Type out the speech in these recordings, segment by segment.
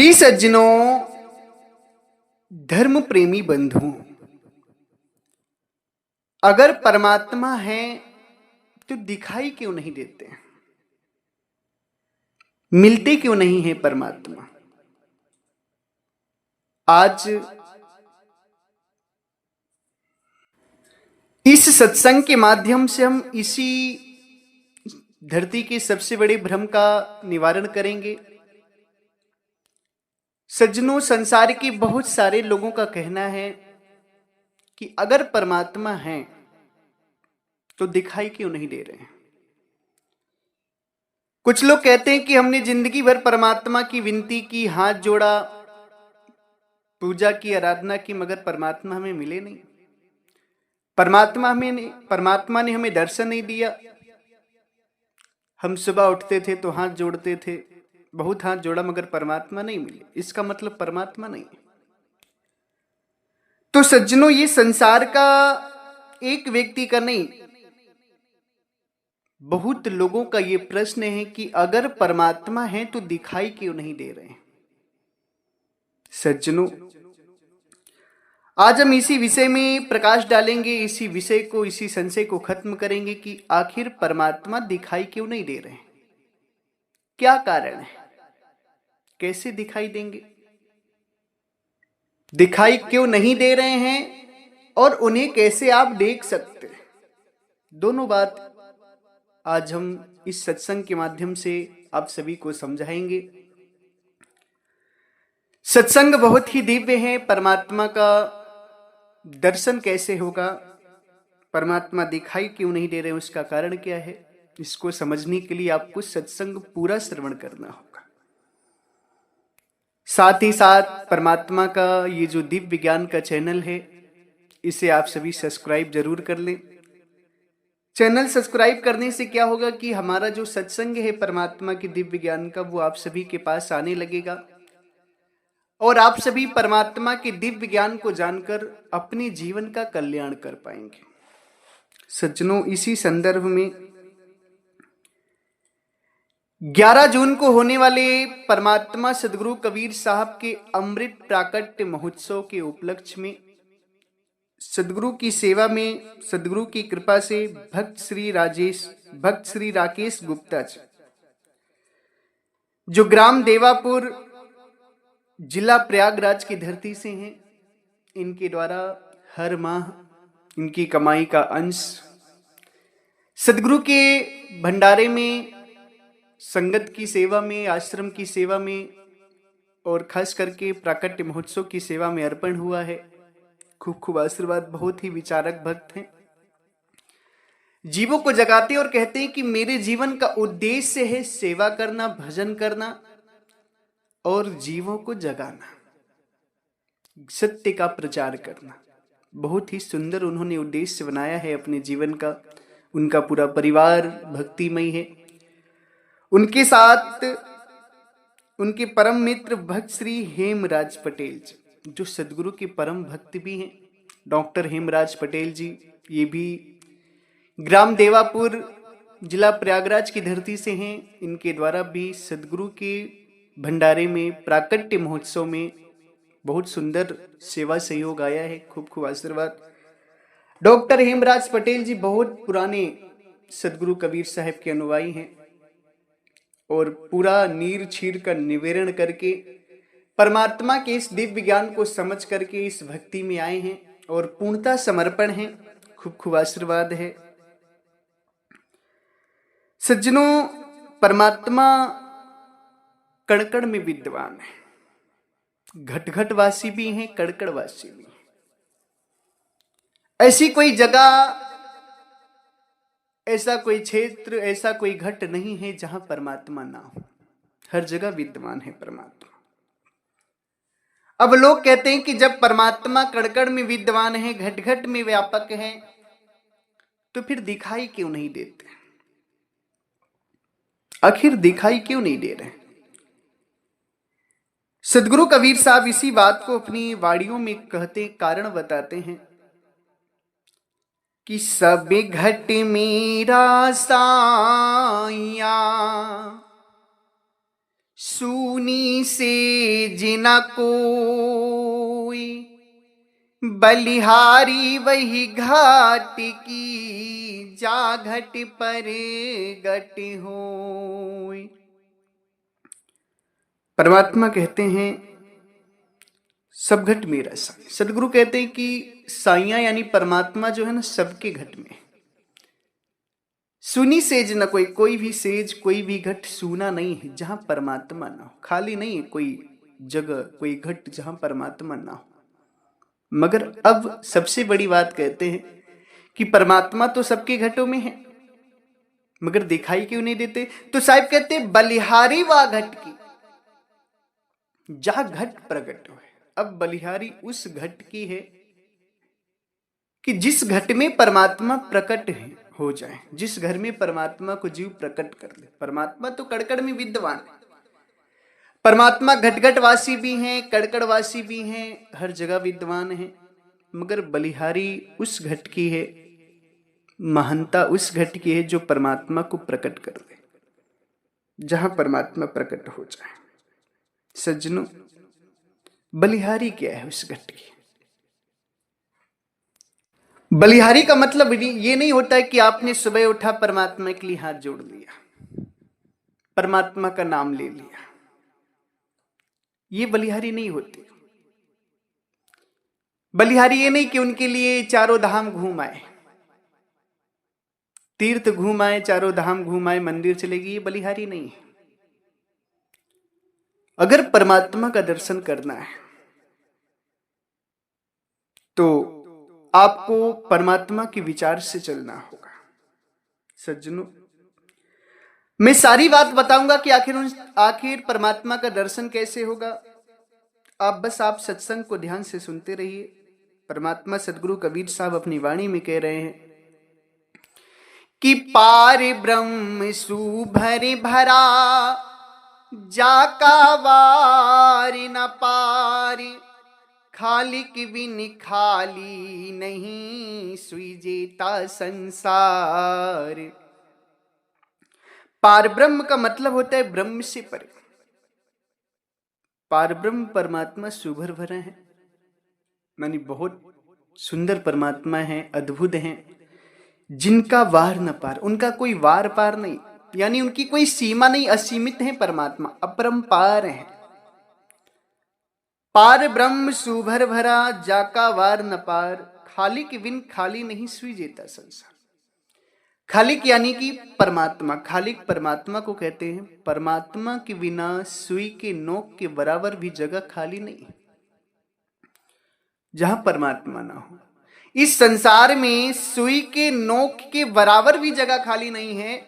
प्रिय सज्जनों, धर्म प्रेमी बंधुओं, अगर परमात्मा है तो दिखाई क्यों नहीं देते? मिलते क्यों नहीं है परमात्मा? आज इस सत्संग के माध्यम से हम इसी धरती के सबसे बड़े भ्रम का निवारण करेंगे। सज्जनों, संसार के बहुत सारे लोगों का कहना है कि अगर परमात्मा है तो दिखाई क्यों नहीं दे रहे हैं। कुछ लोग कहते हैं कि हमने जिंदगी भर परमात्मा की विनती की, हाथ जोड़ा, पूजा की, आराधना की, मगर परमात्मा हमें मिले नहीं। परमात्मा ने हमें दर्शन नहीं दिया। हम सुबह उठते थे तो हाथ जोड़ते थे, बहुत हाथ जोड़ा, मगर परमात्मा नहीं मिले। इसका मतलब परमात्मा नहीं है। तो सज्जनों, ये संसार का एक व्यक्ति का नहीं, बहुत लोगों का ये प्रश्न है कि अगर परमात्मा है तो दिखाई क्यों नहीं दे रहे हैं। सज्जनों, आज हम इसी विषय में प्रकाश डालेंगे, इसी विषय को, इसी संशय को खत्म करेंगे कि आखिर परमात्मा दिखाई क्यों नहीं दे रहे हैं, क्या कारण है, कैसे दिखाई देंगे, दिखाई क्यों नहीं दे रहे हैं और उन्हें कैसे आप देख सकते हैं। दोनों बात आज हम इस सत्संग के माध्यम से आप सभी को समझाएंगे। सत्संग बहुत ही दिव्य है। परमात्मा का दर्शन कैसे होगा, परमात्मा दिखाई क्यों नहीं दे रहे, उसका कारण क्या है, इसको समझने के लिए आपको सत्संग पूरा श्रवण करना होगा। साथ ही साथ परमात्मा का ये जो दिव्य ज्ञान का चैनल है, इसे आप सभी सब्सक्राइब जरूर कर लें। चैनल सब्सक्राइब करने से क्या होगा कि हमारा जो सत्संग है परमात्मा के दिव्य ज्ञान का, वो आप सभी के पास आने लगेगा और आप सभी परमात्मा के दिव्य ज्ञान को जानकर अपने जीवन का कल्याण कर पाएंगे। सज्जनों, इसी संदर्भ में 11 जून को होने वाले परमात्मा सदगुरु कबीर साहब के अमृत प्राकट्य महोत्सव के उपलक्ष्य में सदगुरु की सेवा में, सदगुरु की कृपा से भक्त श्री राकेश गुप्ता जी, जो ग्राम देवापुर, जिला प्रयागराज की धरती से हैं, इनके द्वारा हर माह इनकी कमाई का अंश सदगुरु के भंडारे में, संगत की सेवा में, आश्रम की सेवा में और खास करके प्राकट्य महोत्सव की सेवा में अर्पण हुआ है। खूब खूब आशीर्वाद। बहुत ही विचारक भक्त हैं, जीवों को जगाते और कहते हैं कि मेरे जीवन का उद्देश्य है सेवा करना, भजन करना और जीवों को जगाना, सत्य का प्रचार करना। बहुत ही सुंदर उन्होंने उद्देश्य बनाया है अपने जीवन का। उनका पूरा परिवार भक्तिमय है। उनके साथ उनके परम मित्र भक्त श्री हेमराज पटेल जी, जो सदगुरु के परम भक्त भी हैं, डॉक्टर हेमराज पटेल जी, ये भी ग्राम देवापुर, जिला प्रयागराज की धरती से हैं। इनके द्वारा भी सदगुरु के भंडारे में, प्राकट्य महोत्सव में बहुत सुंदर सेवा सहयोग आया है। खूब खूब आशीर्वाद। डॉक्टर हेमराज पटेल जी बहुत पुराने सदगुरु कबीर साहब के अनुयायी हैं और पूरा नीर छीर का निवेदन करके परमात्मा के इस दिव्य ज्ञान को समझ करके इस भक्ति में आए हैं और पूर्णता समर्पण है। खूब खूब आशीर्वाद है। सज्जनों, परमात्मा कण-कण में विद्यमान है, घट-घट वासी भी हैं, कण-कण वासी भी हैं। ऐसी कोई जगह, ऐसा कोई क्षेत्र, ऐसा कोई घट नहीं है जहां परमात्मा ना हो। हर जगह विद्यमान है परमात्मा। अब लोग कहते हैं कि जब परमात्मा कण-कण में विद्यमान है, घट-घट में व्यापक है, तो फिर दिखाई क्यों नहीं देते? आखिर दिखाई क्यों नहीं दे रहे? सदगुरु कबीर साहब इसी बात को अपनी वाणियों में कहते, कारण बताते हैं कि सब घट मेरा साया सूनी सेज न कोई, बलिहारी वही घाट की, जा घट पर गट होय। परमात्मा कहते हैं सब घट मेरा साई। सदगुरु कहते हैं कि साइयां यानी परमात्मा जो है ना सबके घट में। सुनी सेज न कोई, कोई भी सेज कोई भी घट सूना नहीं है जहां परमात्मा ना हो। खाली नहीं है कोई जगह कोई घट जहां परमात्मा ना हो। मगर अब सबसे बड़ी बात कहते हैं कि परमात्मा तो सबके घटों में है, मगर दिखाई क्यों नहीं देते? तो साहिब कहते बलिहारी वा घट की, जहां घट प्रकट हो। अब बलिहारी उस घट की है कि जिस घट में परमात्मा प्रकट है हो जाए, जिस घर में परमात्मा को जीव प्रकट कर ले। परमात्मा तो कड़कड़ में विद्यमान है। परमात्मा घटघटवासी भी हैं, कड़कड़वासी भी हैं, हर जगह विद्यमान है। मगर बलिहारी उस घट की है, महानता उस घट की है जो परमात्मा को प्रकट कर दे, जहां परमात्मा प्रकट हो जाए। सज्जनों, बलिहारी क्या है उस घट की? बलिहारी का मतलब ये नहीं होता है कि आपने सुबह उठा परमात्मा के लिए हाथ जोड़ लिया, परमात्मा का नाम ले लिया। ये बलिहारी नहीं होती। बलिहारी ये नहीं कि उनके लिए चारों धाम घूम आए, तीर्थ घूम आए, चारों धाम घूम आए, मंदिर चलेगी, ये बलिहारी नहीं है। अगर परमात्मा का दर्शन करना है तो आपको परमात्मा के विचार से चलना होगा। सज्जनों, मैं सारी बात बताऊंगा कि आखिर परमात्मा का दर्शन कैसे होगा। आप सत्संग को ध्यान से सुनते रहिए। परमात्मा सदगुरु कबीर साहब अपनी वाणी में कह रहे हैं कि पार ब्रह्म सुभर भरा, जाका वार न पार, खालिक बिन खाली नहीं, सुई जेता संसार। पार ब्रह्म का मतलब होता है ब्रह्म से परे। पार ब्रह्म परमात्मा सुभर भरा है, मानी बहुत सुंदर परमात्मा है, अद्भुत है, जिनका वार न पार, उनका कोई वार पार नहीं, यानी उनकी कोई सीमा नहीं, असीमित है परमात्मा, अपरंपार है। पार ब्रह्म सुभर भरा, जाका वार न पार, खालिक बिन खाली नहीं, सुई जेता संसार। खालिक यानी कि परमात्मा, खालिक परमात्मा को कहते हैं। परमात्मा के बिना सुई के नोक के बराबर भी जगह खाली नहीं है जहां परमात्मा ना हो। इस संसार में सुई के नोक के बराबर भी जगह खाली नहीं है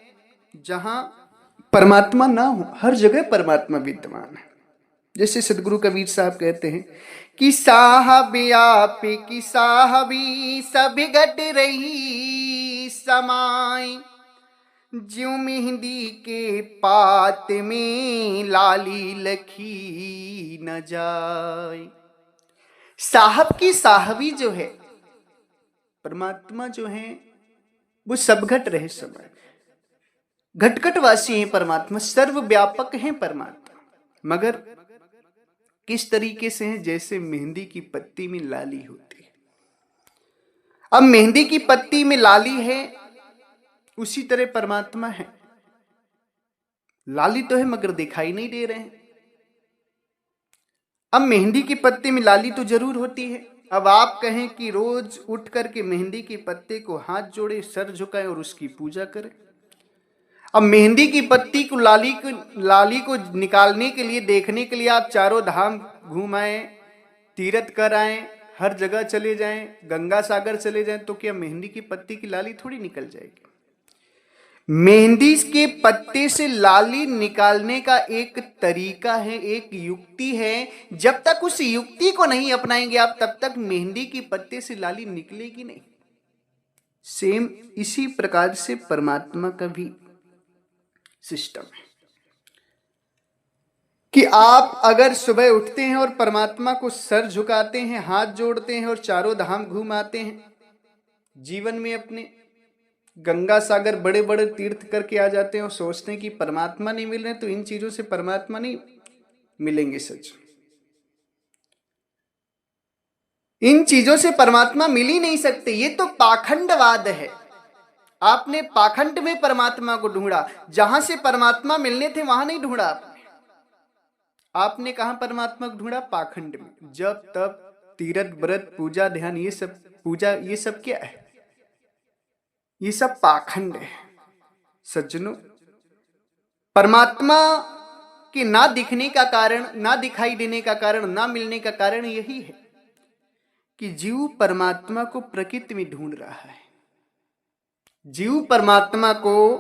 जहां परमात्मा ना हो। हर जगह परमात्मा विद्यमान है। जैसे सदगुरु कबीर साहब कहते हैं कि साहब आप की साहबी सभी घट रही समाई, ज्यों मेहंदी के पात में लाली लखी न जाए। साहब की साहबी जो है, परमात्मा जो है, वो सब घट रहे समय, घटघटवासी है परमात्मा, सर्वव्यापक है परमात्मा। मगर किस तरीके से है? जैसे मेहंदी की पत्ती में लाली होती है। अब मेहंदी की पत्ती में लाली है, उसी तरह परमात्मा है। लाली तो है मगर दिखाई नहीं दे रहे हैं। अब मेहंदी की पत्ती में लाली तो जरूर होती है। अब आप कहें कि रोज उठ करके मेहंदी के पत्ते को हाथ जोड़े, सर झुकाए और उसकी पूजा करें। अब मेहंदी की पत्ती को लाली को निकालने के लिए, देखने के लिए आप चारों धाम घूम आए, तीर्थ कर आए, हर जगह चले जाएं, गंगा सागर चले जाएं, तो क्या मेहंदी की पत्ती की लाली थोड़ी निकल जाएगी? मेहंदी के पत्ते से लाली निकालने का एक तरीका है, एक युक्ति है। जब तक उस युक्ति को नहीं अपनाएंगे आप, तब तक मेहंदी की पत्ते से लाली निकलेगी नहीं। सेम इसी प्रकार से परमात्मा का भी सिस्टम है कि आप अगर सुबह उठते हैं और परमात्मा को सर झुकाते हैं, हाथ जोड़ते हैं और चारों धाम घूम आते हैं, जीवन में अपने गंगा सागर बड़े बड़े तीर्थ करके आ जाते हैं और सोचते हैं कि परमात्मा नहीं मिल रहे, तो इन चीजों से परमात्मा नहीं मिलेंगे सच। इन चीजों से परमात्मा मिल ही नहीं सकते, ये तो पाखंडवाद है। आपने पाखंड में परमात्मा को ढूंढा, जहां से परमात्मा मिलने थे वहां नहीं ढूंढा आपने कहा परमात्मा को ढूंढा? पाखंड में। जब तब तीर्थ व्रत पूजा ध्यान, ये सब पूजा, ये सब क्या है? ये सब पाखंड है सज्जनों। परमात्मा के ना दिखने का कारण, ना दिखाई देने का कारण, ना मिलने का कारण यही है कि जीव परमात्मा को प्रकृति में ढूंढ रहा है। जीव परमात्मा को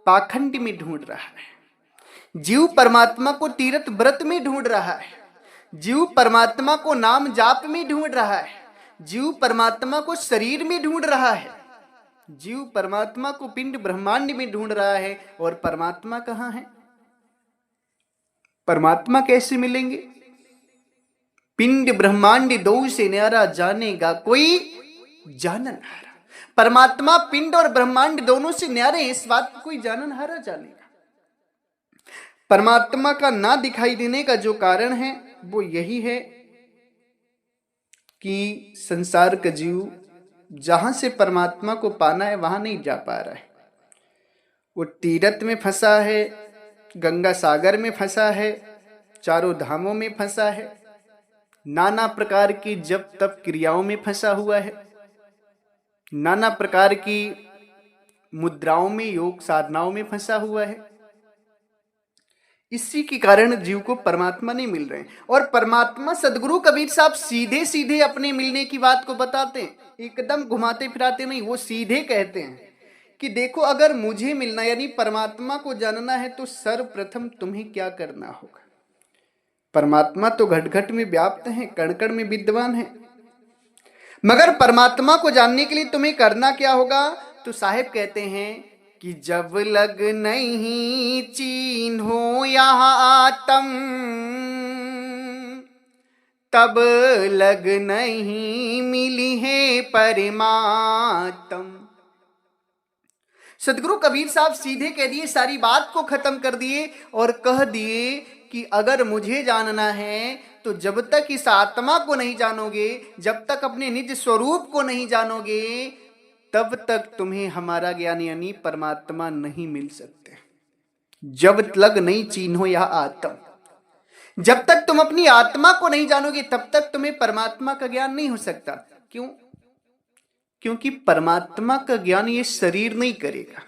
पाखंड में ढूंढ रहा है। जीव परमात्मा को तीर्थ व्रत में ढूंढ रहा है। जीव परमात्मा को नाम जाप में ढूंढ रहा है। जीव परमात्मा को शरीर में ढूंढ रहा है। जीव परमात्मा को पिंड ब्रह्मांड में ढूंढ रहा है। और परमात्मा कहां है? परमात्मा कैसे मिलेंगे? पिंड ब्रह्मांड दो से न्यारा, जानेगा कोई जाननहारा। परमात्मा पिंड और ब्रह्मांड दोनों से न्यारे, इस बात को कोई जाननहारा जानेगा। परमात्मा का ना दिखाई देने का जो कारण है वो यही है कि संसार का जीव जहां से परमात्मा को पाना है वहां नहीं जा पा रहा है। वो तीर्थ में फंसा है, गंगा सागर में फंसा है, चारों धामों में फंसा है, नाना प्रकार की जप तप क्रियाओं में फंसा हुआ है, नाना प्रकार की मुद्राओं में, योग साधनाओं में फंसा हुआ है। इसी के कारण जीव को परमात्मा नहीं मिल रहे। और परमात्मा सदगुरु कबीर साहब सीधे सीधे अपने मिलने की बात को बताते हैं, एकदम घुमाते फिराते नहीं। वो सीधे कहते हैं कि देखो, अगर मुझे मिलना यानी परमात्मा को जानना है तो सर्वप्रथम तुम्हें क्या करना होगा। परमात्मा तो घट घट में व्याप्त है, कण कण में विद्यमान है, मगर परमात्मा को जानने के लिए तुम्हें करना क्या होगा? तो साहेब कहते हैं कि जब लग नहीं चिन्हो यहाँ आत्म, तब लग नहीं मिली है परमात्म। सदगुरु कबीर साहब सीधे कह दिए, सारी बात को खत्म कर दिए और कह दिए कि अगर मुझे जानना है तो जब तक इस आत्मा को नहीं जानोगे, जब तक अपने निज स्वरूप को नहीं जानोगे, तब तक तुम्हें हमारा ज्ञान यानी परमात्मा नहीं मिल सकते। जब लग नहीं चिन्हो यह आत्म, जब तक तुम अपनी आत्मा को नहीं जानोगे तब तक तुम्हें परमात्मा का ज्ञान नहीं हो सकता। क्यों? क्योंकि परमात्मा का ज्ञान ये शरीर नहीं करेगा,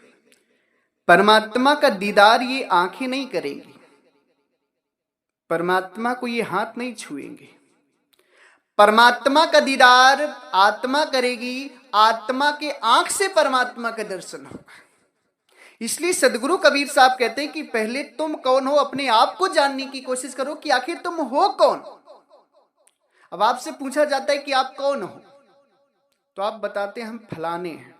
परमात्मा का दीदार ये आंखें नहीं करेंगी, परमात्मा को ये हाथ नहीं छुएंगे। परमात्मा का दीदार आत्मा करेगी, आत्मा के आंख से परमात्मा का दर्शन होगा। इसलिए सदगुरु कबीर साहब कहते हैं कि पहले तुम कौन हो अपने आप को जानने की कोशिश करो कि आखिर तुम हो कौन। अब आपसे पूछा जाता है कि आप कौन हो, तो आप बताते हैं हम फलाने हैं।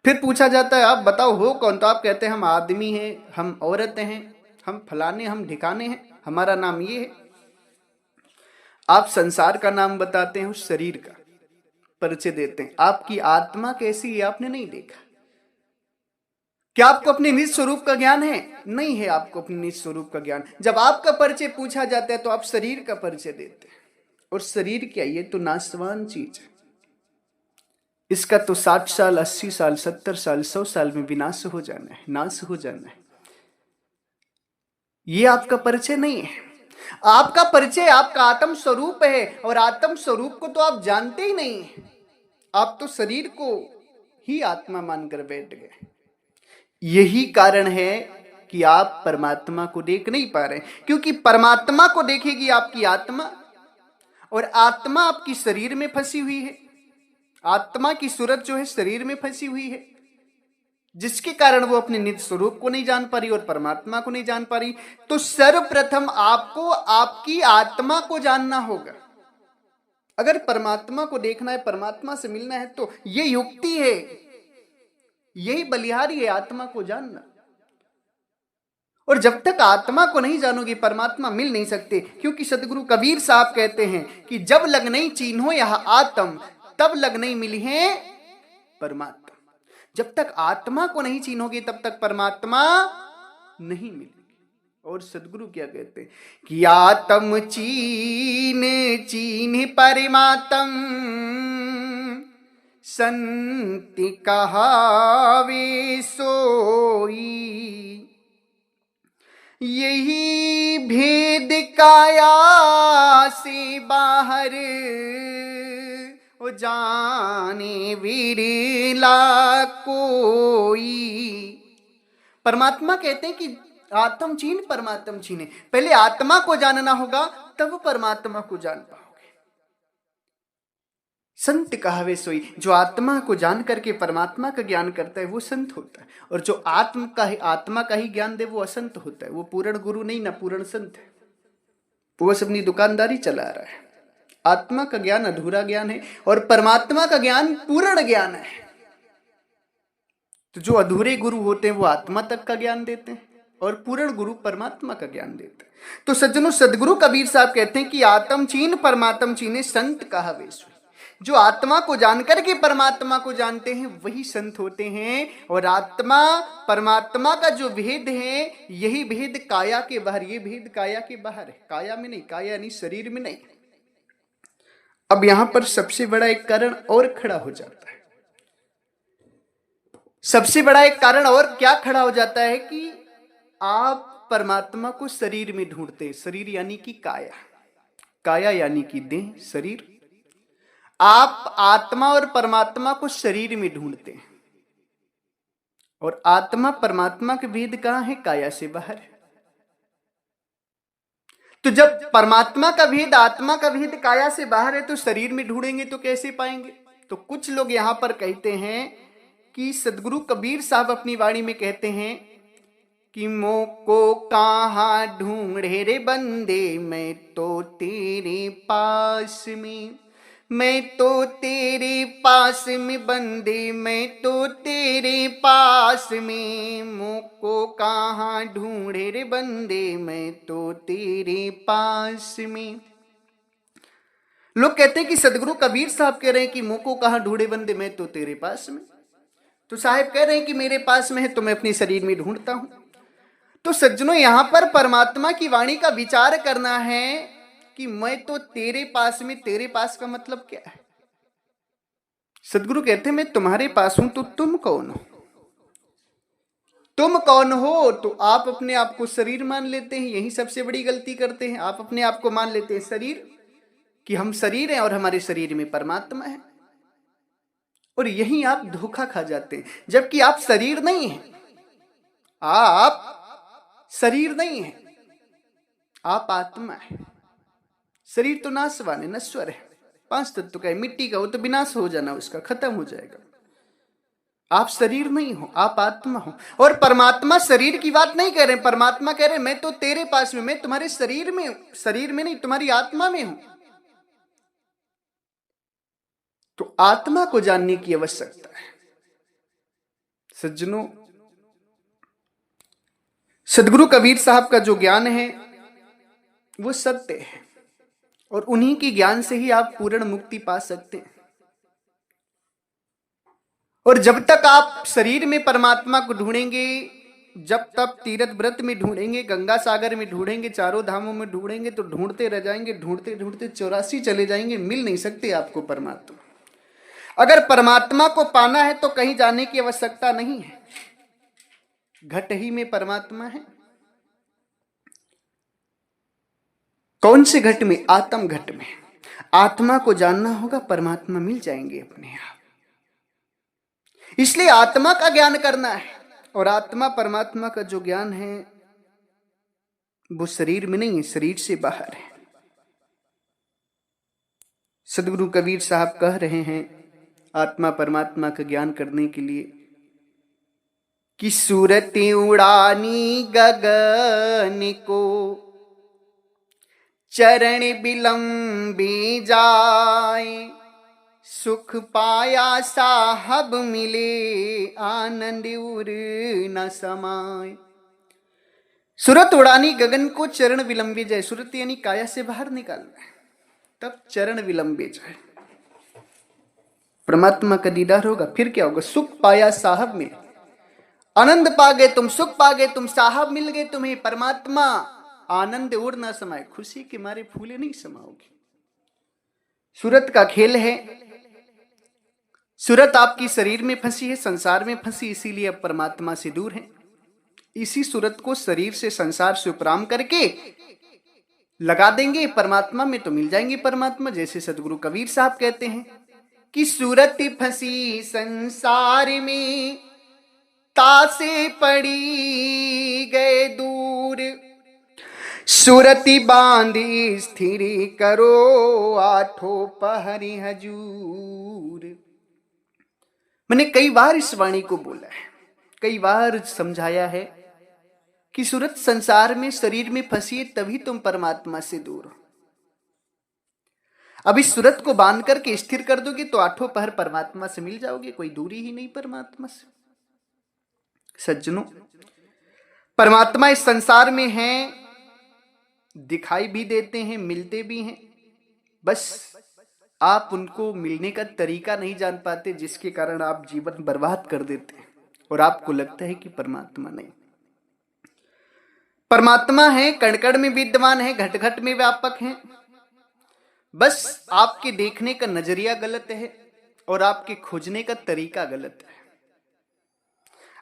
फिर पूछा जाता है आप बताओ हो कौन, तो आप कहते हैं हम आदमी हैं, हम औरतें हैं, हम फलाने, हम ठिकाने हैं, हमारा नाम ये है। आप संसार का नाम बताते हैं, उस शरीर का परिचय देते हैं। आपकी आत्मा कैसी है आपने नहीं देखा। क्या आपको अपने निज स्वरूप का ज्ञान है? नहीं है आपको अपने निज स्वरूप का ज्ञान। जब आपका परिचय पूछा जाता है तो आप शरीर का परिचय देते हैं। और शरीर क्या, ये तो नाशवान चीज है, इसका तो 60 साल 80 साल 70 साल 100 साल में विनाश हो जाना है, नाश हो जाना है। ये आपका परिचय नहीं है। आपका परिचय आपका आत्म स्वरूप है, और आत्म स्वरूप को तो आप जानते ही नहीं है। आप तो शरीर को ही आत्मा मानकर बैठ गए। यही कारण है कि आप परमात्मा को देख नहीं पा रहे, क्योंकि परमात्मा को देखेगी आपकी आत्मा, और आत्मा आपकी शरीर में फंसी हुई है। आत्मा की सूरत जो है शरीर में फंसी हुई है, जिसके कारण वो अपने निज स्वरूप को नहीं जान पा रही और परमात्मा को नहीं जान पा रही। तो सर्वप्रथम आपको आपकी आत्मा को जानना होगा। अगर परमात्मा को देखना है, परमात्मा से मिलना है, तो ये युक्ति है, यही बलिहारी है आत्मा को जानना। और जब तक आत्मा को नहीं जानोगे परमात्मा मिल नहीं सकते, क्योंकि सदगुरु कबीर साहब कहते हैं कि जब लग नहीं चिन्हो यह आत्म, तब लग नहीं मिली है परमात्मा। जब तक आत्मा को नहीं चिन्होगे तब तक परमात्मा नहीं मिलेगी। और सदगुरु क्या कहते हैं कि आत्म चीन चीन परमात्म संत कहावे सोई, यही भेद काया से बाहर ओ जाने विरला कोई। परमात्मा कहते हैं कि आत्म चीन परमात्म चीने, पहले आत्मा को जानना होगा तब परमात्मा को जान पाओगे। संत कहावे सोई, जो आत्मा को जान करके परमात्मा का ज्ञान करता है वो संत होता है, और जो आत्मा का ही ज्ञान दे वो असंत होता है। वो पूर्ण गुरु नहीं ना पूर्ण संत है, वो बस अपनी दुकानदारी चला रहा है। आत्मा का ज्ञान अधूरा ज्ञान है और परमात्मा का ज्ञान पूर्ण ज्ञान है। तो जो अधूरे गुरु होते हैं वो आत्मा तक का ज्ञान देते हैं और पूर्ण गुरु परमात्मा का ज्ञान देते हैं। तो सज्जनों, सदगुरु कबीर साहब कहते हैं कि आत्म चीन परमात्म चीने संत कहावे सोई। जो आत्मा को जानकर के परमात्मा को जानते हैं वही संत होते हैं। और आत्मा परमात्मा का जो भेद है यही भेद काया के बाहर, ये भेद काया के बाहर है, काया में नहीं, काया नहीं शरीर में नहीं। अब यहां पर सबसे बड़ा एक कारण और खड़ा हो जाता है। सबसे बड़ा एक कारण और क्या खड़ा हो जाता है कि आप परमात्मा को शरीर में ढूंढते हैं। शरीर यानी कि काया, काया यानी कि देह, शरीर। आप आत्मा और परमात्मा को शरीर में ढूंढते हैं और आत्मा परमात्मा के भेद कहां है? काया से बाहर है। तो जब परमात्मा का भेद, आत्मा का भेद काया से बाहर है तो शरीर में ढूंढेंगे तो कैसे पाएंगे? तो कुछ लोग यहां पर कहते हैं कि सदगुरु कबीर साहब अपनी वाणी में कहते हैं कि मोको कहां ढूंढे रे बंदे, मैं तो तेरे पास में, मैं तो तेरे पास में बंदे, मैं तो तेरे पास में, मोको कहां ढूंढे रे बंदे, मैं तो तेरे पास में। लोग कहते हैं कि सदगुरु कबीर साहब कह रहे हैं कि मोको कहां ढूंढे बंदे, मैं तो तेरे पास में। तो साहब कह रहे हैं कि मेरे पास में है तो मैं अपने शरीर में ढूंढता हूं। तो सज्जनों, यहां पर परमात्मा की वाणी का विचार करना है कि मैं तो तेरे पास में। तेरे पास का मतलब क्या है? सदगुरु कहते हैं मैं तुम्हारे पास हूं, तो तुम कौन हो? तुम कौन हो? तो आप अपने आप को शरीर मान लेते हैं, यही सबसे बड़ी गलती करते हैं। आप अपने आप को मान लेते हैं शरीर, कि हम शरीर हैं और हमारे शरीर में परमात्मा है, और यही आप धोखा खा जाते हैं। जबकि आप शरीर नहीं हैं, आप शरीर नहीं है, आप आत्मा है। शरीर तो नाशवान है, नश्वर है, 5 तत्व का है, मिट्टी का, वो तो विनाश हो जाना, उसका खत्म हो जाएगा। आप शरीर नहीं हो, आप आत्मा हो। और परमात्मा शरीर की बात नहीं कह रहे, परमात्मा कह रहे मैं तो तेरे पास में, मैं तुम्हारे शरीर में हूं, शरीर में नहीं, तुम्हारी आत्मा में हूं। तो आत्मा को जानने की आवश्यकता है। सज्जनों, सदगुरु कबीर साहब का जो ज्ञान है वो सत्य है, और उन्हीं के ज्ञान से ही आप पूर्ण मुक्ति पा सकते हैं। और जब तक आप शरीर में परमात्मा को ढूंढेंगे, जब तक तीर्थ व्रत में ढूंढेंगे, गंगा सागर में ढूंढेंगे, चारों धामों में ढूंढेंगे, तो ढूंढते रह जाएंगे, ढूंढते ढूंढते 84 चले जाएंगे, मिल नहीं सकते आपको परमात्मा। अगर परमात्मा को पाना है तो कहीं जाने की आवश्यकता नहीं है, घट ही में परमात्मा है। कौन से घट में? आत्म घट में। आत्मा को जानना होगा, परमात्मा मिल जाएंगे अपने आप। इसलिए आत्मा का ज्ञान करना है, और आत्मा परमात्मा का जो ज्ञान है वो शरीर में नहीं है, शरीर से बाहर है। सदगुरु कबीर साहब कह रहे हैं आत्मा परमात्मा का ज्ञान करने के लिए कि सूरत उड़ानी गगन को, चरण विलंबी जाए, सुख पाया साहब मिले, आनंद उर न समाए। सूरत उड़ानी गगन को, चरण विलंबी जाए। सूरत यानी काया से बाहर निकालना है, तब चरण विलंबे जाए, परमात्मा का दीदार होगा। फिर क्या होगा? सुख पाया साहब मिले, आनंद पा गए तुम, सुख पा गए तुम, साहब मिल गए तुम्हें परमात्मा, आनंद और ना समाए, खुशी के मारे फूले नहीं समाओगे। सूरत का खेल है, सूरत आपकी शरीर में फंसी है, संसार में फंसी, इसीलिए अब परमात्मा से दूर है। इसी सूरत को शरीर से संसार से उपराम करके लगा देंगे परमात्मा में तो मिल जाएंगे परमात्मा। जैसे सदगुरु कबीर साहब कहते हैं कि सूरत फंसी संसार में, तासे पड़ी गए दूर, सूरति बांधी स्थिर करो, आठों पहरी हजूर। मैंने कई बार इस वाणी को बोला है, कई बार समझाया है कि सूरत संसार में शरीर में फंसी है, तभी तुम परमात्मा से दूर हो। अब इस सूरत को बांध करके स्थिर कर दोगे तो आठों पहर परमात्मा से मिल जाओगे, कोई दूरी ही नहीं परमात्मा से। सज्जनों, परमात्मा इस संसार में हैं, दिखाई भी देते हैं, मिलते भी हैं, बस आप उनको मिलने का तरीका नहीं जान पाते, जिसके कारण आप जीवन बर्बाद कर देते हैं और आपको लगता है कि परमात्मा नहीं। परमात्मा है, कण कण में विद्यमान है, घट घट में व्यापक है, बस आपके देखने का नजरिया गलत है और आपके खोजने का तरीका गलत है।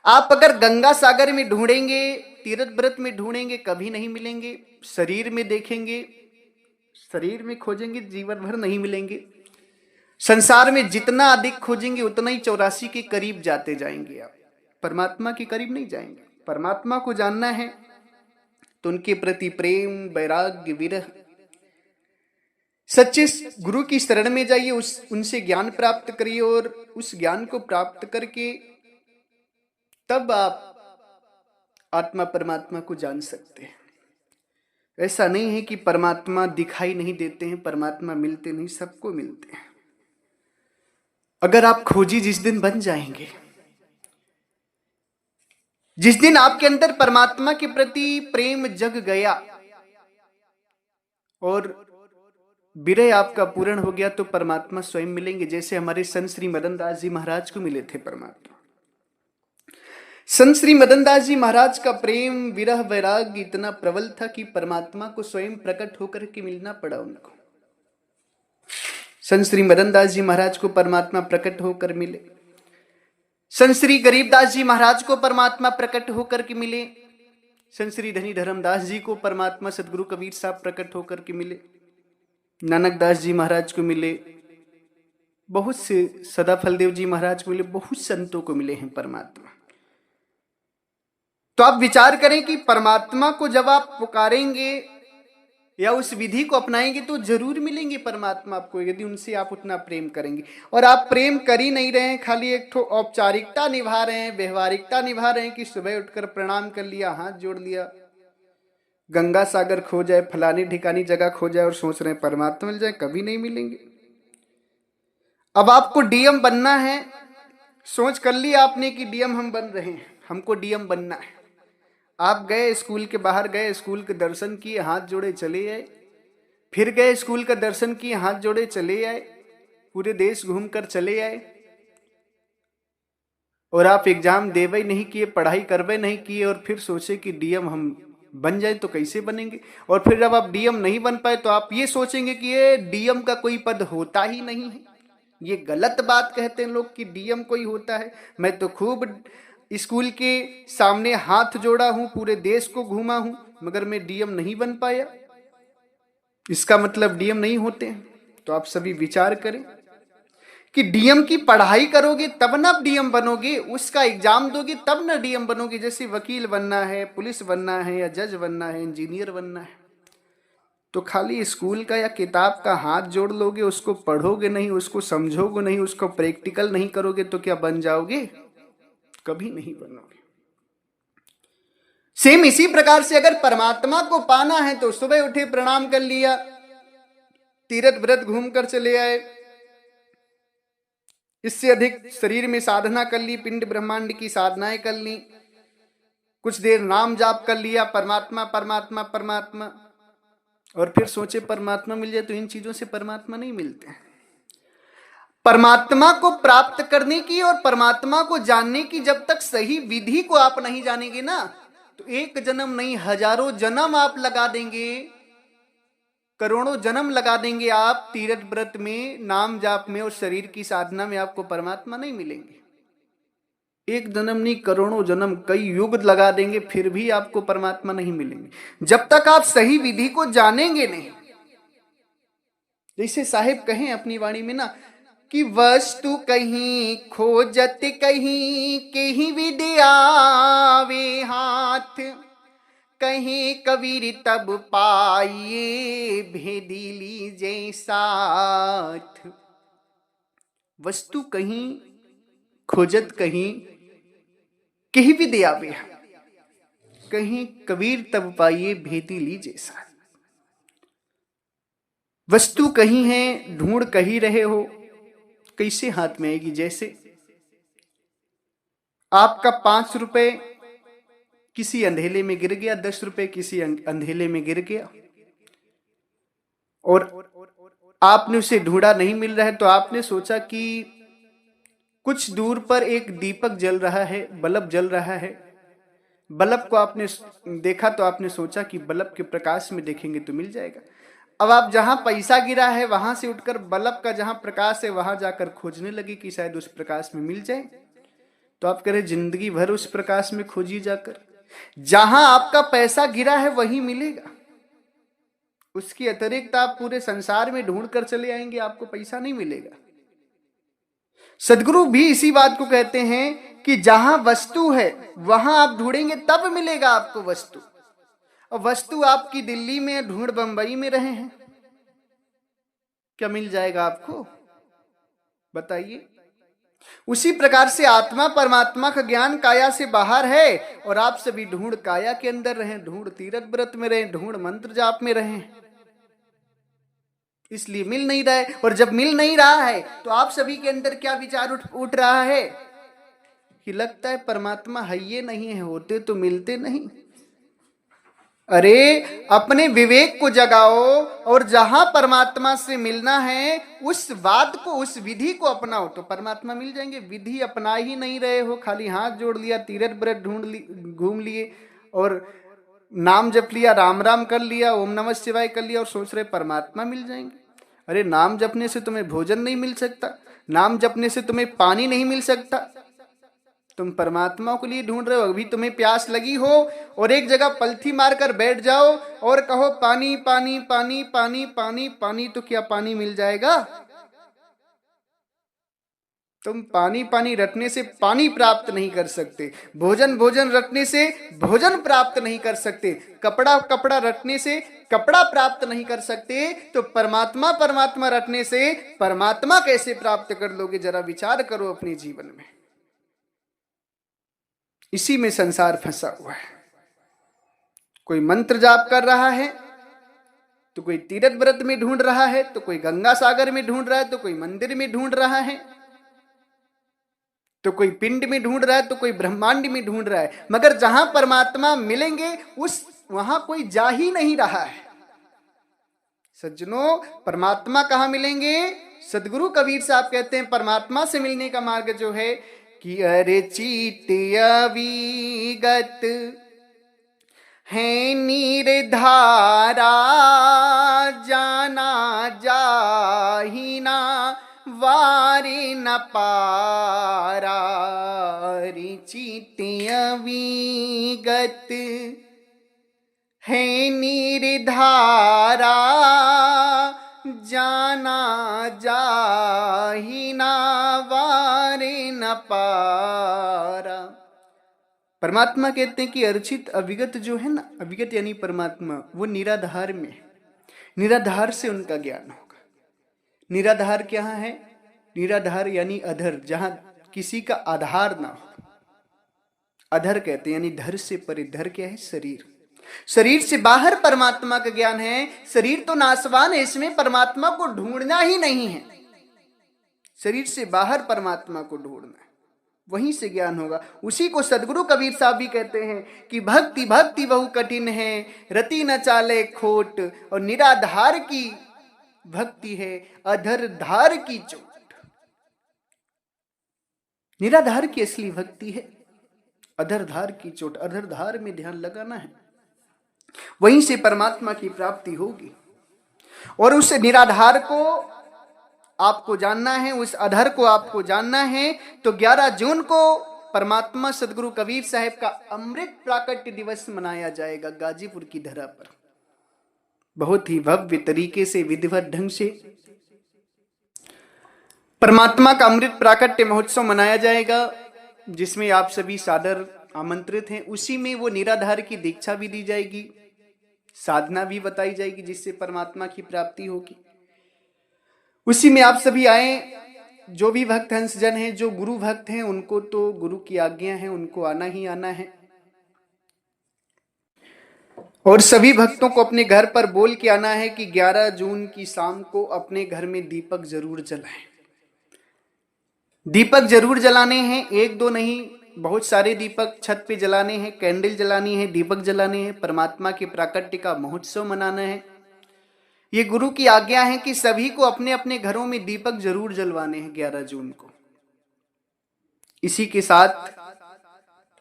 आप अगर गंगा सागर में ढूंढेंगे, तीर्थ व्रत में ढूंढेंगे, कभी नहीं मिलेंगे। शरीर में देखेंगे, शरीर में खोजेंगे, जीवन भर नहीं मिलेंगे। संसार में जितना अधिक खोजेंगे उतना ही 84 के करीब जाते जाएंगे, आप परमात्मा के करीब नहीं जाएंगे। परमात्मा को जानना है तो उनके प्रति प्रेम, वैराग्य, विरह, सच्चे गुरु की शरण में जाइए, उनसे ज्ञान प्राप्त करिए और उस ज्ञान को प्राप्त करके तब आप आत्मा परमात्मा को जान सकते हैं। ऐसा नहीं है कि परमात्मा दिखाई नहीं देते हैं, परमात्मा मिलते नहीं, सबको मिलते हैं। अगर आप खोजी जिस दिन बन जाएंगे, जिस दिन आपके अंदर परमात्मा के प्रति प्रेम जग गया और विरह आपका पूर्ण हो गया, तो परमात्मा स्वयं मिलेंगे। जैसे हमारे संत श्री मदन दास जी महाराज को मिले थे परमात्मा। संत श्री मदन दास जी महाराज का प्रेम, विरह, वैराग्य इतना प्रबल था कि परमात्मा को स्वयं प्रकट होकर के मिलना पड़ा उनको। संत श्री मदन दास जी महाराज को परमात्मा प्रकट होकर मिले, संत श्री गरीबदास जी महाराज को परमात्मा प्रकट होकर के मिले, संत श्री धनी धर्मदास जी को परमात्मा सदगुरु कबीर साहब प्रकट होकर के मिले, नानक दास जी महाराज को मिले, बहुत से सदाफल देव जी महाराज को मिले, बहुत संतों को मिले हैं परमात्मा। तो आप विचार करें कि परमात्मा को जब आप पुकारेंगे या उस विधि को अपनाएंगे तो जरूर मिलेंगे परमात्मा आपको, यदि उनसे आप उतना प्रेम करेंगे। और आप प्रेम कर ही नहीं रहे हैं, खाली एक ठो औपचारिकता निभा रहे हैं, व्यवहारिकता निभा रहे हैं कि सुबह उठकर प्रणाम कर लिया, हाथ जोड़ लिया, गंगा सागर खो जाए, फलानी ठिकानी जगह खो जाए और सोच रहे हैं परमात्मा मिल जाए, कभी नहीं मिलेंगे। अब आपको डीएम बनना है, सोच कर लिया आपने कि डीएम हम बन रहे हैं, हमको डीएम बनना है। आप गए, स्कूल के बाहर गए, स्कूल के दर्शन किए, हाथ जोड़े चले आए, फिर गए स्कूल का दर्शन किए, हाथ जोड़े चले आए, पूरे देश घूमकर चले आए, और आप एग्जाम देवे नहीं किए, पढ़ाई करवे नहीं किए, और फिर सोचे कि डीएम हम बन जाए तो कैसे बनेंगे। और फिर जब आप डीएम नहीं बन पाए तो आप ये सोचेंगे कि ये डीएम का कोई पद होता ही नहीं है। ये गलत बात कहते हैं लोग कि डीएम कोई होता है। मैं तो खूब स्कूल के सामने हाथ जोड़ा हूं, पूरे देश को घूमा हूं, मगर मैं डीएम नहीं बन पाया, इसका मतलब डीएम नहीं होते हैं। तो आप सभी विचार करें कि डीएम की पढ़ाई करोगे तब ना डीएम बनोगे, उसका एग्जाम दोगे तब ना डीएम बनोगे। जैसे वकील बनना है, पुलिस बनना है, या जज बनना है, इंजीनियर बनना है, तो खाली स्कूल का या किताब का हाथ जोड़ लोगे, उसको पढ़ोगे नहीं, उसको समझोगे नहीं, उसको प्रैक्टिकल नहीं करोगे तो क्या बन जाओगे? कभी नहीं बनोगे। सेम इसी प्रकार से अगर परमात्मा को पाना है तो सुबह उठे, प्रणाम कर लिया, तीर्थ व्रत घूम कर चले आए, इससे अधिक शरीर में साधना कर ली, पिंड ब्रह्मांड की साधनाएं कर ली, कुछ देर नाम जाप कर लिया, परमात्मा परमात्मा परमात्मा, और फिर सोचे परमात्मा मिल जाए, तो इन चीजों से परमात्मा नहीं मिलते। परमात्मा को प्राप्त करने की और परमात्मा को जानने की जब तक सही विधि को आप नहीं जानेंगे ना, तो एक जन्म नहीं हजारों जन्म आप लगा देंगे, करोड़ों जन्म लगा देंगे आप तीर्थ व्रत में, नाम जाप में और शरीर की साधना में, आपको परमात्मा नहीं मिलेंगे। एक जन्म नहीं करोड़ों जन्म, कई युग लगा देंगे, फिर भी आपको परमात्मा नहीं मिलेंगे जब तक आप सही विधि को जानेंगे नहीं। जैसे साहिब कहें अपनी वाणी में ना कि वस्तु कहीं खोजत कहीं कहीं विद्या वे हाथ, कहीं कबीर तब पाइए भेदी लीजे साथ। वस्तु कहीं खोजत कहीं कहीं विद्या वे हाथ, कहीं कबीर तब पाइए भेदी लीजे साथ। वस्तु कहीं है, ढूंढ कहीं रहे हो, कैसे हाथ में आएगी? जैसे आपका 5 रुपए किसी अंधेले में गिर गया, 10 रुपए किसी अंधेले में गिर गया और आपने उसे ढूंढा, नहीं मिल रहा है, तो आपने सोचा कि कुछ दूर पर एक दीपक जल रहा है, बल्ब जल रहा है। बल्ब को आपने देखा तो आपने सोचा कि बल्ब के प्रकाश में देखेंगे तो मिल जाएगा। अब आप जहां पैसा गिरा है वहां से उठकर बल्ब का जहां प्रकाश है वहां जाकर खोजने लगे कि शायद उस प्रकाश में मिल जाए। तो आप कह रहे जिंदगी भर उस प्रकाश में खोजी जाकर, जहां आपका पैसा गिरा है वही मिलेगा, उसकी अतिरिक्त आप पूरे संसार में ढूंढ कर चले आएंगे, आपको पैसा नहीं मिलेगा। सदगुरु भी इसी बात को कहते हैं कि जहां वस्तु है वहां आप ढूंढेंगे तब मिलेगा आपको वस्तु। और वस्तु आपकी दिल्ली में, ढूंढ बंबई में रहे हैं, क्या मिल जाएगा आपको? बताइए। उसी प्रकार से आत्मा परमात्मा का ज्ञान काया से बाहर है और आप सभी ढूंढ काया के अंदर रहें, ढूंढ तीर्थ व्रत में रहें, ढूंढ मंत्र जाप में रहें, इसलिए मिल नहीं रहा है। और जब मिल नहीं रहा है तो आप सभी के अंदर क्या विचार उठ रहा है कि लगता है परमात्मा है ये नहीं है, होते तो मिलते नहीं। अरे अपने विवेक को जगाओ और जहां परमात्मा से मिलना है उस बात को, उस विधि को अपनाओ तो परमात्मा मिल जाएंगे। विधि अपना ही नहीं रहे हो, खाली हाथ जोड़ लिया, तीर्थ व्रत घूम लिए और नाम जप लिया, राम राम कर लिया, ओम नमः शिवाय कर लिया और सोच रहे परमात्मा मिल जाएंगे। अरे नाम जपने से तुम्हें भोजन नहीं मिल सकता, नाम जपने से तुम्हें पानी नहीं मिल सकता, तुम परमात्मा के लिए ढूंढ रहे हो। अभी तुम्हें प्यास लगी हो और एक जगह पलथी मारकर बैठ जाओ और कहो पानी पानी पानी पानी पानी पानी, तो क्या पानी मिल जाएगा? तुम पानी पानी रटने से पानी प्राप्त नहीं कर सकते, भोजन भोजन रटने से भोजन प्राप्त नहीं कर सकते, कपड़ा कपड़ा रटने से कपड़ा प्राप्त नहीं कर सकते, तो परमात्मा परमात्मा रटने से परमात्मा कैसे प्राप्त कर लोगे? जरा विचार करो अपने जीवन में। इसी में संसार फंसा हुआ है। कोई मंत्र जाप कर रहा है तो कोई तीर्थ व्रत में ढूंढ रहा है, तो कोई गंगा सागर में ढूंढ रहा है, तो कोई मंदिर में ढूंढ रहा है, तो कोई पिंड में ढूंढ रहा है, तो कोई ब्रह्मांड में ढूंढ रहा है, मगर जहां परमात्मा मिलेंगे उस वहां कोई जा ही नहीं रहा है। सज्जनों, परमात्मा कहां मिलेंगे? सदगुरु कबीर साहब कहते हैं परमात्मा से मिलने का मार्ग जो है कि अरे चित अविगत है निर्धारा, जाना जाहिना वारे न पारा। अरे चित अविगत है निर्धारा, जाना जाहिना वारे न पारा। परमात्मा कहते हैं कि अर्चित अविगत जो है ना, अविगत यानी परमात्मा, वो निराधार में, निराधार से उनका ज्ञान होगा। निराधार क्या है? निराधार यानी अधर, जहां किसी का आधार ना हो, अधर कहते हैं, यानी धर से परे। धर क्या है? शरीर। शरीर से बाहर परमात्मा का ज्ञान है। शरीर तो नासवान है, इसमें परमात्मा को ढूंढना ही नहीं है। शरीर से बाहर परमात्मा को ढूंढना है, वहीं से ज्ञान होगा। उसी को सदगुरु कबीर साहब भी कहते हैं कि भक्ति भक्ति बहु कठिन है, रति न चाले खोट, और निराधार की भक्ति है, अधर धार की चोट। निराधार की असली भक्ति है। अधरधार की चोट, अधरधार में ध्यान लगाना है, वहीं से परमात्मा की प्राप्ति होगी। और उस निराधार को आपको जानना है, उस अधर को आपको जानना है, तो 11 जून को परमात्मा सदगुरु कबीर साहब का अमृत प्राकट्य दिवस मनाया जाएगा गाजीपुर की धरा पर। बहुत ही भव्य तरीके से, विधिवत ढंग से परमात्मा का अमृत प्राकट्य महोत्सव मनाया जाएगा, जिसमें आप सभी सादर आमंत्रित हैं। उसी में वो निराधार की दीक्षा भी दी जाएगी, साधना भी बताई जाएगी, जिससे परमात्मा की प्राप्ति होगी। उसी में आप सभी आए। जो भी भक्त हंसजन हैं, जो गुरु भक्त हैं, उनको तो गुरु की आज्ञा है, उनको आना ही आना है। और सभी भक्तों को अपने घर पर बोल के आना है कि 11 जून की शाम को अपने घर में दीपक जरूर जलाएं। दीपक जरूर जलाने हैं, एक दो नहीं, बहुत सारे दीपक छत पे जलाने हैं, कैंडल जलानी है, दीपक जलाने हैं, परमात्मा के प्राकट्य का महोत्सव मनाना है। ये गुरु की आज्ञा है कि सभी को अपने अपने घरों में दीपक जरूर जलवाने हैं 11 जून को। इसी के साथ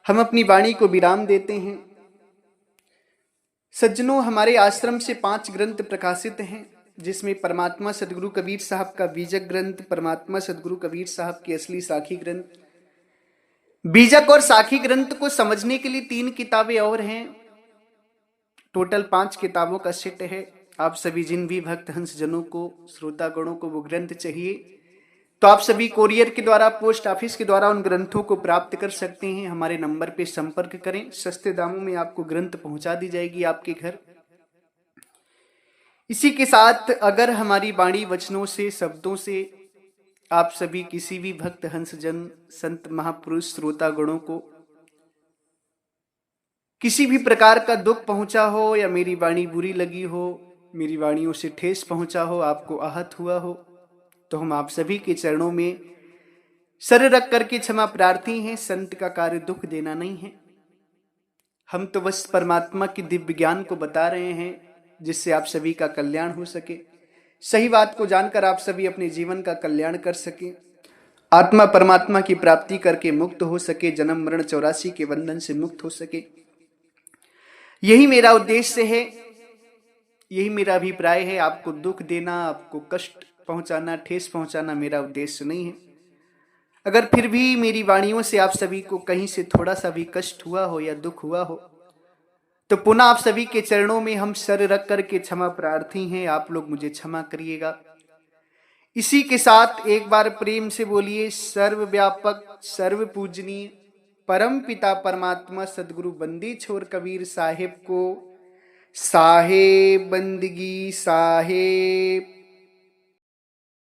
हम अपनी वाणी को विराम देते हैं। सज्जनों, हमारे आश्रम से 5 ग्रंथ प्रकाशित हैं, जिसमें परमात्मा सदगुरु कबीर साहब का बीजक ग्रंथ, परमात्मा सदगुरु कबीर साहब की असली साखी ग्रंथ, बीजक और साखी ग्रंथ को समझने के लिए 3 किताबें और हैं। टोटल 5 किताबों का सेट है। आप सभी जिन भी भक्त हंसजनों को, श्रोतागणों को वो ग्रंथ चाहिए, तो आप सभी कोरियर के द्वारा, पोस्ट ऑफिस के द्वारा उन ग्रंथों को प्राप्त कर सकते हैं। हमारे नंबर पे संपर्क करें, सस्ते दामों में आपको ग्रंथ पहुंचा दी जाएगी आपके घर। इसी के साथ अगर हमारी वाणी वचनों से, शब्दों से आप सभी किसी भी भक्त हंसजन, संत महापुरुष, श्रोतागणों को किसी भी प्रकार का दुख पहुंचा हो, या मेरी वाणी बुरी लगी हो, मेरी वाणियों से ठेस पहुंचा हो, आपको आहत हुआ हो, तो हम आप सभी के चरणों में सर रख करके क्षमा प्रार्थी हैं। संत का कार्य दुख देना नहीं है। हम तो बस परमात्मा की दिव्य ज्ञान को बता रहे हैं, जिससे आप सभी का कल्याण हो सके, सही बात को जानकर आप सभी अपने जीवन का कल्याण कर सके, आत्मा परमात्मा की प्राप्ति करके मुक्त हो सके, जन्म मरण 84 के बंधन से मुक्त हो सके। यही मेरा उद्देश्य है, यही मेरा अभिप्राय है। आपको दुख देना, आपको कष्ट पहुंचाना, ठेस पहुंचाना मेरा उद्देश्य नहीं है। अगर फिर भी मेरी वाणियों से आप सभी को कहीं से थोड़ा सा भी कष्ट हुआ हो या दुख हुआ हो, तो पुनः आप सभी के चरणों में हम सर रख करके क्षमा प्रार्थी हैं। आप लोग मुझे क्षमा करिएगा। इसी के साथ एक बार प्रेम से बोलिए, सर्वव्यापक, सर्व पूजनीय परम पिता परमात्मा सदगुरु बंदी छोर कबीर साहेब को साहेब बंदगी साहेब